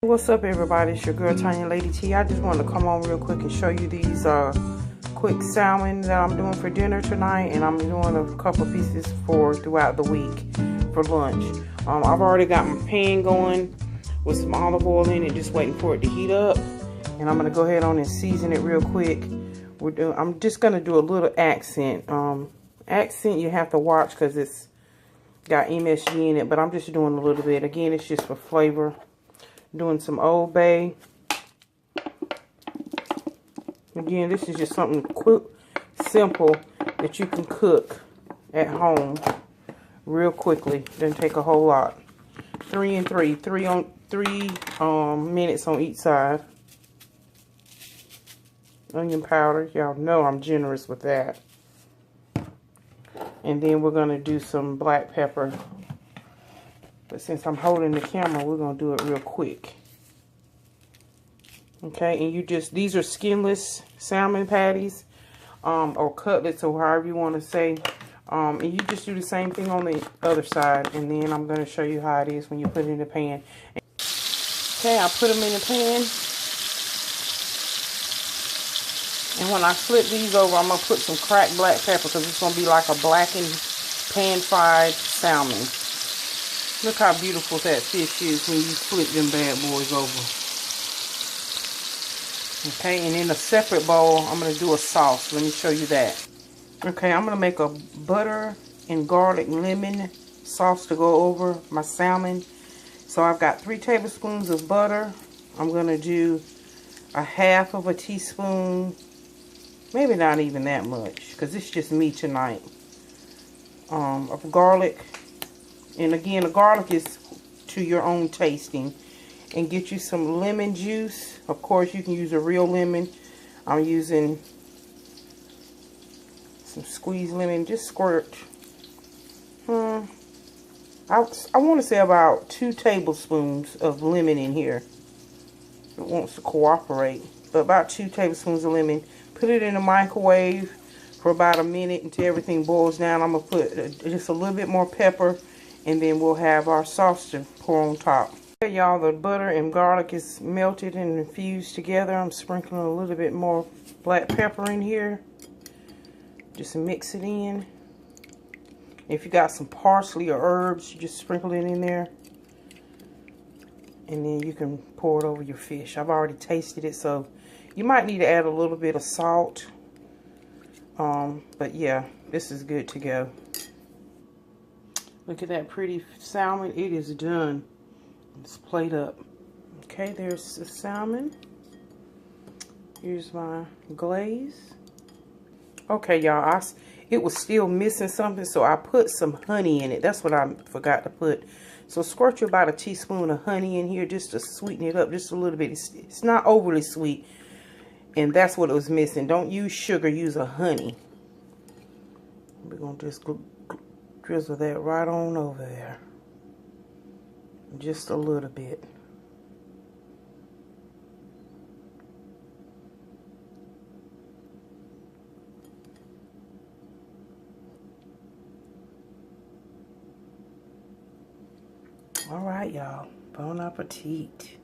What's up, everybody? It's your girl Tanya Lady T. I just wanted to come on real quick and show you these quick salmon that I'm doing for dinner tonight, and I'm doing a couple pieces for throughout the week for lunch. I've already got my pan going with some olive oil in it, just waiting for it to heat up, and I'm gonna go ahead on and season it real quick. I'm just gonna do a little accent. Accent you have to watch because it's got MSG in it, but I'm just doing a little bit. Again, it's just for flavor. Doing some Old Bay. Again, this is just something quick, simple that you can cook at home real quickly. Doesn't take a whole lot. 3 and 3, 3 minutes on each side. Onion powder, y'all know I'm generous with that. And then we're gonna do some black pepper. But since I'm holding the camera, we're going to do it real quick. Okay, and these are skinless salmon patties, or cutlets, or however you want to say. And you just do the same thing on the other side. And then I'm going to show you how it is when you put it in the pan. Okay, I put them in the pan. And when I flip these over, I'm going to put some cracked black pepper because it's going to be like a blackened pan-fried salmon. Look how beautiful that fish is when you flip them bad boys over. Okay, and in a separate bowl, I'm going to do a sauce. Let me show you that. Okay, I'm going to make a butter and garlic lemon sauce to go over my salmon. So I've got 3 tablespoons of butter. I'm going to do a half of a teaspoon, maybe not even that much, because it's just me tonight, of garlic. And again, the garlic is to your own tasting. And get you some lemon juice. Of course, you can use a real lemon. I'm using some squeezed lemon. Just squirt. I want to say about 2 tablespoons of lemon in here. It wants to cooperate. But about 2 tablespoons of lemon. Put it in the microwave for about a minute until everything boils down. I'm going to put just a little bit more pepper. And then we'll have our sauce to pour on top. Okay, y'all, the butter and garlic is melted and infused together. I'm sprinkling a little bit more black pepper in here. Just mix it in. If you got some parsley or herbs, you just sprinkle it in there. And then you can pour it over your fish. I've already tasted it, so you might need to add a little bit of salt. But yeah, this is good to go. Look at that pretty salmon. It is done. Let's plate up. Okay, there's the salmon. Here's my glaze. Okay, y'all. It was still missing something, so I put some honey in it. That's what I forgot to put. So squirt you about a teaspoon of honey in here just to sweeten it up just a little bit. It's not overly sweet. And that's what it was missing. Don't use sugar. Use a honey. We're going to just drizzle that right on over there. Just a little bit. All right, y'all. Bon appetit.